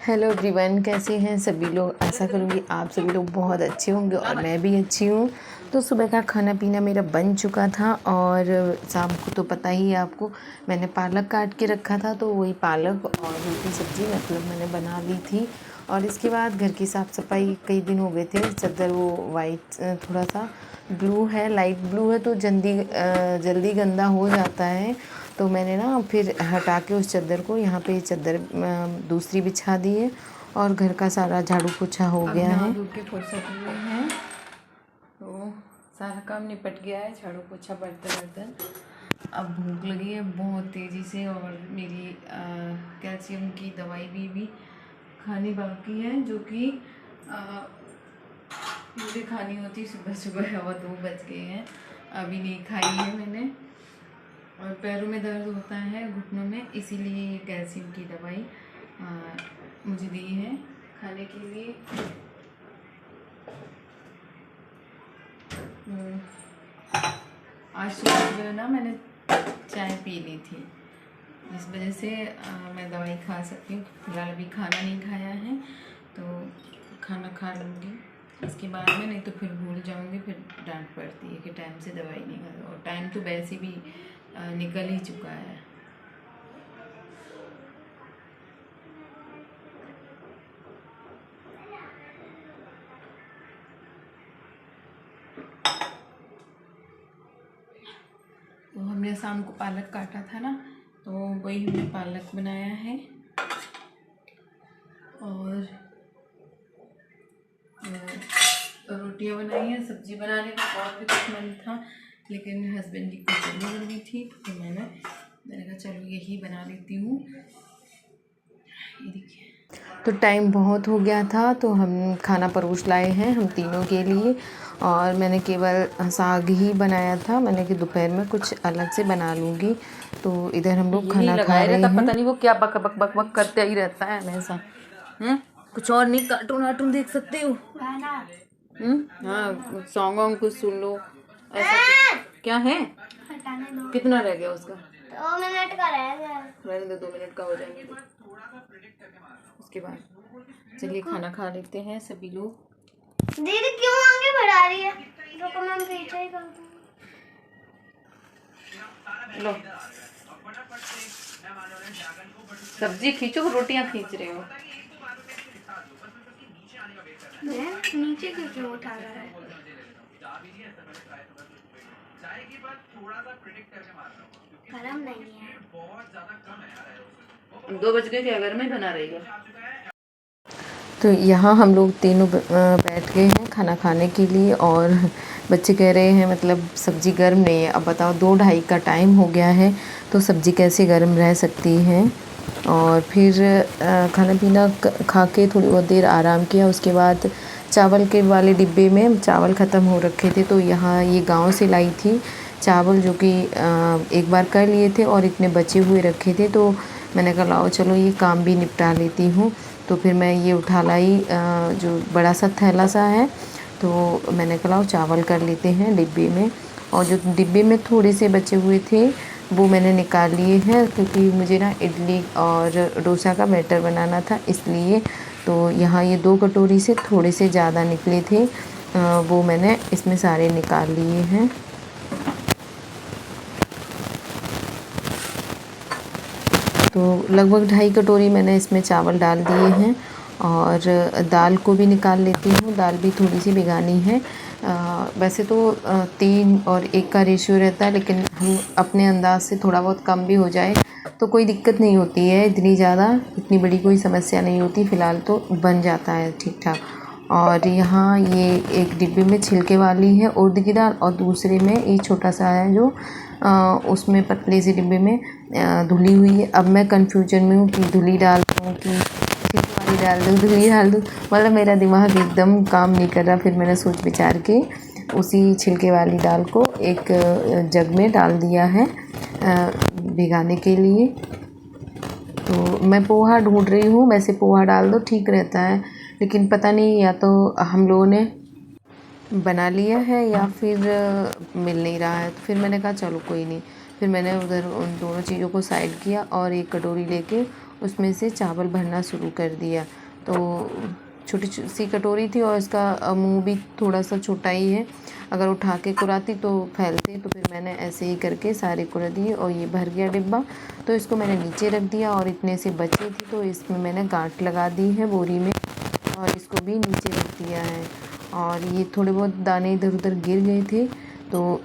Hello everyone, कैसे हैं सभी लोग। आशा करूँगी आप सभी लोग बहुत अच्छे होंगे और मैं भी अच्छी हूँ। तो सुबह का खाना पीना मेरा बन चुका था और शाम को तो पता ही है आपको, मैंने पालक काट के रखा था, तो वही पालक और रोटी सब्ज़ी मतलब मैंने बना ली थी। और इसके बाद घर की साफ़ सफाई, कई दिन हो गए थे। चादर वो वाइट थोड़ा सा ब्लू है, लाइट ब्लू है, तो जल्दी गंदा हो जाता है। तो मैंने ना फिर हटा के उस चादर को यहाँ पे चादर दूसरी बिछा दी है और घर का सारा झाड़ू पोछा हो गया है। धो के फुर्सत हुए हैं तो सारा काम निपट गया है, झाड़ू पोछा बर्तन। अब भूख लगी है बहुत तेज़ी से और मेरी कैल्शियम की दवाई भी खानी बाकी है, जो कि मुझे खानी होती सुबह सुबह, और 2 बज गए हैं, अभी नहीं खाई है मैंने। और पैरों में दर्द होता है, घुटनों में, इसीलिए ये कैल्शियम की दवाई मुझे दी है खाने के लिए। आज सुबह ना मैंने चाय पी ली थी, जिस वजह से मैं दवाई खा सकती हूँ। फिलहाल अभी खाना नहीं खाया है, तो खाना खा लूँगी इसके बाद में, नहीं तो फिर भूल जाऊँगी, फिर डांट पड़ती है कि टाइम से दवाई नहीं खा। और टाइम तो वैसे भी निकल ही चुका है। तो हमने शाम को पालक काटा था ना, तो वही हमने पालक बनाया है और रोटियां बनाई हैं। सब्जी बनाने का और भी कुछ मन था, लेकिन हस्बैंड की कुछ जल्दी बनी थी, तो मैंने कहा चलो यही बना लेती हूँ। ये देखिए, तो टाइम बहुत हो गया था, तो हम खाना परोस लाए हैं हम तीनों के लिए। और मैंने केवल साग ही बनाया था, मैंने कि दोपहर में कुछ अलग से बना लूँगी। तो इधर हम लोग खाना खा रहे हैं। पता नहीं वो क्या बक बक बक बक करते ही रहता है हमेशा। कुछ और नहीं, कार्टून वार्टून देख सकते हो। हाँ, सॉन्ग वॉन्ग कुछ सुन लो, ऐसा क्या है। कितना रह गया उसका? 2 मिनट का रह गया। रहने दो, 2 मिनट का हो जाएंगे तो। उसके बाद चलिए खाना खा लेते हैं सभी लोग। दीदी क्यों आगे बढ़ा रही है? रुको, मैं पीछे ही करती हूँ। लो सब्जी खींचो, रोटियां खींच रहे हो। नीचे क्यों उठा रहा है? गरम नहीं है। 2 बज गए क्या? घर में बना रहेगा। तो यहाँ हम लोग तीनों बैठ गए हैं खाना खाने के लिए, और बच्चे कह रहे हैं मतलब सब्ज़ी गर्म नहीं है। अब बताओ, 2-2:30 का टाइम हो गया है, तो सब्ज़ी कैसे गर्म रह सकती है। और फिर खाना पीना खा के थोड़ी बहुत देर आराम किया। उसके बाद चावल के वाले डिब्बे में चावल ख़त्म हो रखे थे, तो यहाँ ये गांव से लाई थी चावल, जो कि एक बार कर लिए थे और इतने बचे हुए रखे थे। तो मैंने कहा लाओ चलो ये काम भी निपटा लेती हूँ। तो फिर मैं ये उठा लाई, जो बड़ा सा थैला सा है, तो मैंने कहा लाओ चावल कर लेते हैं डिब्बे में। और जो डिब्बे में थोड़े से बचे हुए थे वो मैंने निकाल लिए हैं, क्योंकि मुझे ना इडली और डोसा का बैटर बनाना था, इसलिए। तो यहाँ ये 2 कटोरी से थोड़े से ज़्यादा निकले थे, वो मैंने इसमें सारे निकाल लिए हैं। तो लगभग 2.5 कटोरी मैंने इसमें चावल डाल दिए हैं। और दाल को भी निकाल लेती हूँ, दाल भी थोड़ी सी भिगानी है। वैसे तो 3 और 1 का रेशियो रहता है, लेकिन हम अपने अंदाज से थोड़ा बहुत कम भी हो जाए तो कोई दिक्कत नहीं होती है, इतनी बड़ी कोई समस्या नहीं होती। फ़िलहाल तो बन जाता है ठीक ठाक। और यहाँ ये एक डिब्बे में छिलके वाली है उड़द की दाल, और दूसरे में ये छोटा सा है जो उसमें पतले से डिब्बे में धुली हुई है। अब मैं कन्फ्यूजन में हूँ कि धुली डाल दूँ कि छिलके वाली डाल दूँ, धुली डाल दूँ, मतलब मेरा दिमाग एकदम काम नहीं कर रहा। फिर मैंने सोच विचार के उसी छिलके वाली दाल को एक जग में डाल दिया है भिगाने के लिए। तो मैं पोहा ढूंढ रही हूँ, वैसे पोहा डाल दो ठीक रहता है, लेकिन पता नहीं या तो हम लोगों ने बना लिया है या फिर मिल नहीं रहा है। तो फिर मैंने कहा चलो कोई नहीं, फिर मैंने उधर उन दोनों चीज़ों को साइड किया और एक कटोरी लेके उसमें से चावल भरना शुरू कर दिया। तो छोटी सी कटोरी थी और इसका मुंह भी थोड़ा सा छोटा ही है, अगर उठा के कुराती तो फैलती, तो फिर मैंने ऐसे ही करके सारे कुरा दिए और ये भर गया डिब्बा। तो इसको मैंने नीचे रख दिया और इतने से बचे थी तो इसमें मैंने गांठ लगा दी है बोरी में और इसको भी नीचे रख दिया है। और ये थोड़े बहुत दाने इधर उधर गिर गए थे तो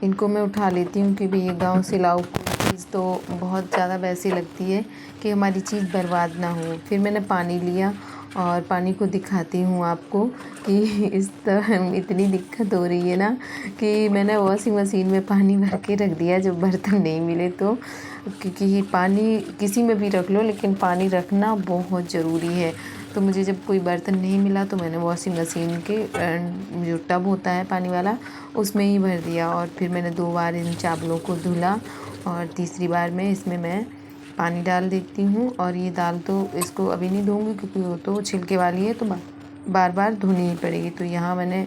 इनको मैं उठा लेती हूँ, क्योंकि ये गांव से लाओ कोई चीज़ तो बहुत ज़्यादा वैसी लगती है कि हमारी चीज़ बर्बाद ना हो। फिर मैंने पानी लिया और पानी को दिखाती हूँ आपको कि इस तरह इतनी दिक्कत हो रही है ना कि मैंने वॉशिंग मशीन में पानी भर के रख दिया जब बर्तन नहीं मिले तो, क्योंकि पानी किसी में भी रख लो लेकिन पानी रखना बहुत ज़रूरी है। तो मुझे जब कोई बर्तन नहीं मिला तो मैंने वॉशिंग मशीन के जो टब होता है पानी वाला उसमें ही भर दिया और फिर मैंने 2 बार इन चावलों को धुला और तीसरी बार में इसमें मैं पानी डाल देती हूँ। और ये दाल तो इसको अभी नहीं धोऊंगी क्योंकि वो तो छिलके वाली है तो बार बार धोनी ही पड़ेगी। तो यहाँ मैंने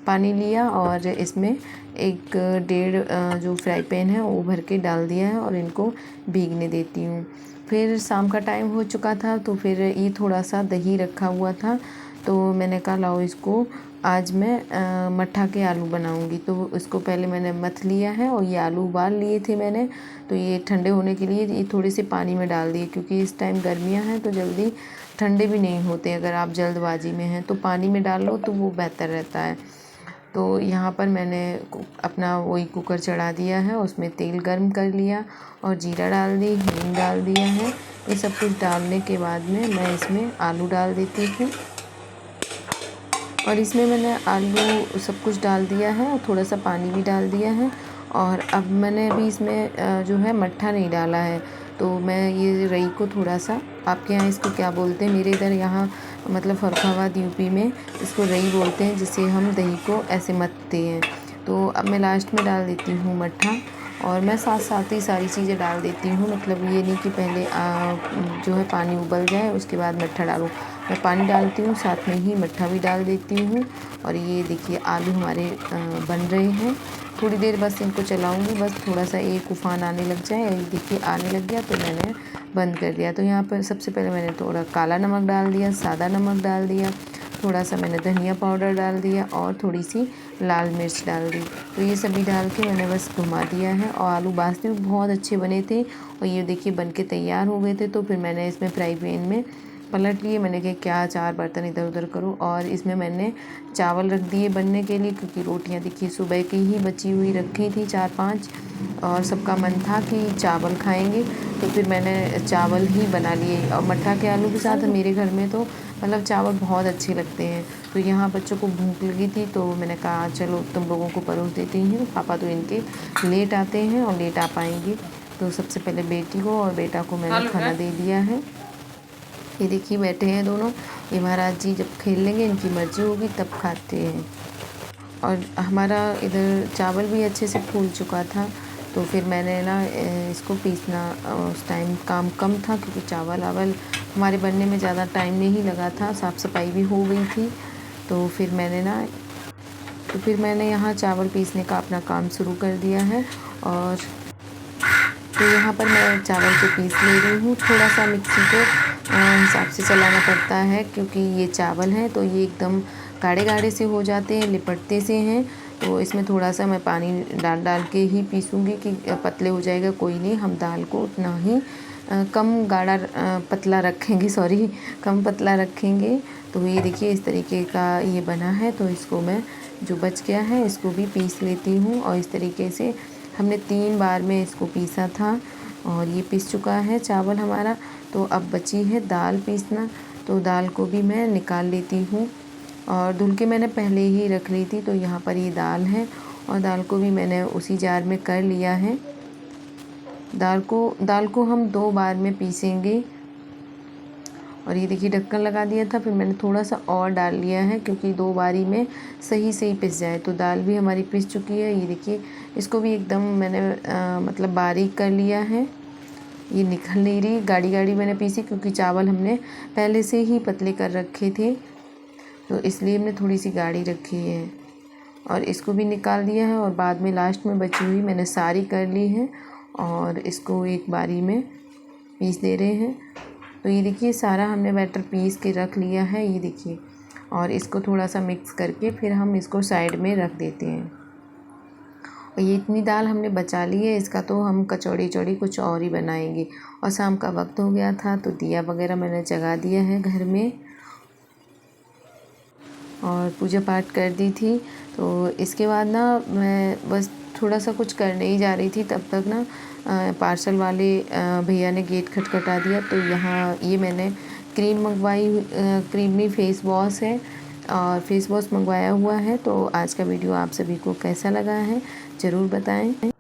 पानी लिया और इसमें 1.5 जो फ्राई पैन है वो भर के डाल दिया है और इनको भीगने देती हूँ। फिर शाम का टाइम हो चुका था तो फिर ये थोड़ा सा दही रखा हुआ था तो मैंने कहा लाओ इसको आज मैं मट्ठा के आलू बनाऊंगी। तो इसको पहले मैंने मथ लिया है और ये आलू उबाल लिए थे मैंने, तो ये ठंडे होने के लिए ये थोड़े से पानी में डाल दिए, क्योंकि इस टाइम गर्मियां हैं तो जल्दी ठंडे भी नहीं होते। अगर आप जल्दबाजी में हैं तो पानी में डाल लो तो वो बेहतर रहता है। तो यहाँ पर मैंने अपना वही कुकर चढ़ा दिया है, उसमें तेल गर्म कर लिया और जीरा डाल दी, हींग डाल दिया है। ये सब कुछ डालने के बाद में मैं इसमें आलू डाल देती हूँ और इसमें मैंने आलू सब कुछ डाल दिया है और थोड़ा सा पानी भी डाल दिया है। और अब मैंने अभी इसमें जो है मट्ठा नहीं डाला है, तो मैं ये रई को थोड़ा सा, आपके यहाँ इसको क्या बोलते हैं, मेरे इधर यहाँ मतलब फर्रुखाबाद यूपी में इसको रई बोलते हैं, जिसे हम दही को ऐसे मथते हैं। तो अब मैं लास्ट में डाल देती हूँ मट्ठा और मैं साथ साथ ही सारी चीज़ें डाल देती हूँ, मतलब ये नहीं कि पहले जो है पानी उबल जाए उसके बाद मट्ठा डालूँ। मैं पानी डालती हूँ साथ में ही मट्ठा भी डाल देती हूँ। और ये देखिए आलू हमारे बन रहे हैं। थोड़ी देर बस इनको चलाऊँगी, बस थोड़ा सा एक उफान आने लग जाए, और देखिए आने लग गया तो मैंने बंद कर दिया। तो यहाँ पर सबसे पहले मैंने थोड़ा काला नमक डाल दिया, सादा नमक डाल दिया, थोड़ा सा मैंने धनिया पाउडर डाल दिया और थोड़ी सी लाल मिर्च डाल दी। तो ये सभी डाल के मैंने बस घुमा दिया है और आलू बासते हुए बहुत अच्छे बने थे और ये देखिए बन के तैयार हो गए थे। तो फिर मैंने इसमें फ्राई पैन में पलट लिए, मैंने कहा क्या 4 बर्तन इधर उधर करूँ, और इसमें मैंने चावल रख दिए बनने के लिए, क्योंकि रोटियां देखिए सुबह की ही बची हुई रखी थी 4-5 और सबका मन था कि चावल खाएंगे, तो फिर मैंने चावल ही बना लिए। और मट्ठा के आलू के साथ मेरे घर में तो मतलब चावल बहुत अच्छे लगते हैं। तो यहाँ बच्चों को भूख लगी थी तो मैंने कहा चलो तुम लोगों को परोस देती हूँ, पापा तो इनके लेट आते हैं और लेट आ पाएंगे। तो सबसे पहले बेटी को और बेटा को मैंने खाना दे दिया है। ये देखिए बैठे हैं दोनों, ये महाराज जी जब खेल लेंगे इनकी मर्जी होगी तब खाते हैं। और हमारा इधर चावल भी अच्छे से फूल चुका था, तो फिर मैंने ना इसको पीसना, उस टाइम काम कम था क्योंकि चावल आवल हमारे बनने में ज़्यादा टाइम नहीं लगा था, साफ़ सफाई भी हो गई थी। तो फिर मैंने यहाँ चावल पीसने का अपना काम शुरू कर दिया है। और तो यहाँ पर मैं चावल को पीस ले रही हूँ, थोड़ा सा मिक्सी को हिसाब से चलाना पड़ता है क्योंकि ये चावल हैं तो ये एकदम गाढ़े गाढ़े से हो जाते हैं, लिपटते से हैं। तो इसमें थोड़ा सा मैं पानी डाल के ही पीसूँगी कि पतले हो जाएगा, कोई नहीं, हम दाल को उतना ही कम गाढ़ा पतला रखेंगे, कम पतला रखेंगे। तो ये देखिए इस तरीके का ये बना है। तो इसको मैं जो बच गया है इसको भी पीस लेती हूँ और इस तरीके से हमने 3 बार में इसको पीसा था और ये पीस चुका है चावल हमारा। तो अब बची है दाल पीसना, तो दाल को भी मैं निकाल लेती हूँ और धुल के मैंने पहले ही रख ली थी। तो यहाँ पर ये दाल है और दाल को भी मैंने उसी जार में कर लिया है। दाल को हम 2 बार में पीसेंगे। और ये देखिए ढक्कन लगा दिया था, फिर मैंने थोड़ा सा और डाल लिया है क्योंकि 2 बारी में सही से ही पिस जाए। तो दाल भी हमारी पिस चुकी है। ये देखिए इसको भी एकदम मैंने मतलब बारीक कर लिया है। ये निकल नहीं रही, गाढ़ी गाढ़ी मैंने पीसी क्योंकि चावल हमने पहले से ही पतले कर रखे थे, तो इसलिए हमने थोड़ी सी गाढ़ी रखी है। और इसको भी निकाल दिया है और बाद में लास्ट में बची हुई मैंने सारी कर ली है और इसको एक बारी में पीस दे रहे हैं। तो ये देखिए सारा हमने बैटर पीस के रख लिया है, ये देखिए। और इसको थोड़ा सा मिक्स करके फिर हम इसको साइड में रख देते हैं। और ये इतनी दाल हमने बचा ली है, इसका तो हम कचौड़ी चौड़ी कुछ और ही बनाएंगे। और शाम का वक्त हो गया था तो दिया वगैरह मैंने जगा दिया है घर में और पूजा पाठ कर दी थी। तो इसके बाद ना मैं बस थोड़ा सा कुछ करने ही जा रही थी, तब तक ना पार्सल वाले भैया ने गेट खटखटा दिया। तो यहाँ ये मैंने क्रीम मंगवाई, क्रीमी फेस वॉश है और फेस वॉश मंगवाया हुआ है। तो आज का वीडियो आप सभी को कैसा लगा है ज़रूर बताएं।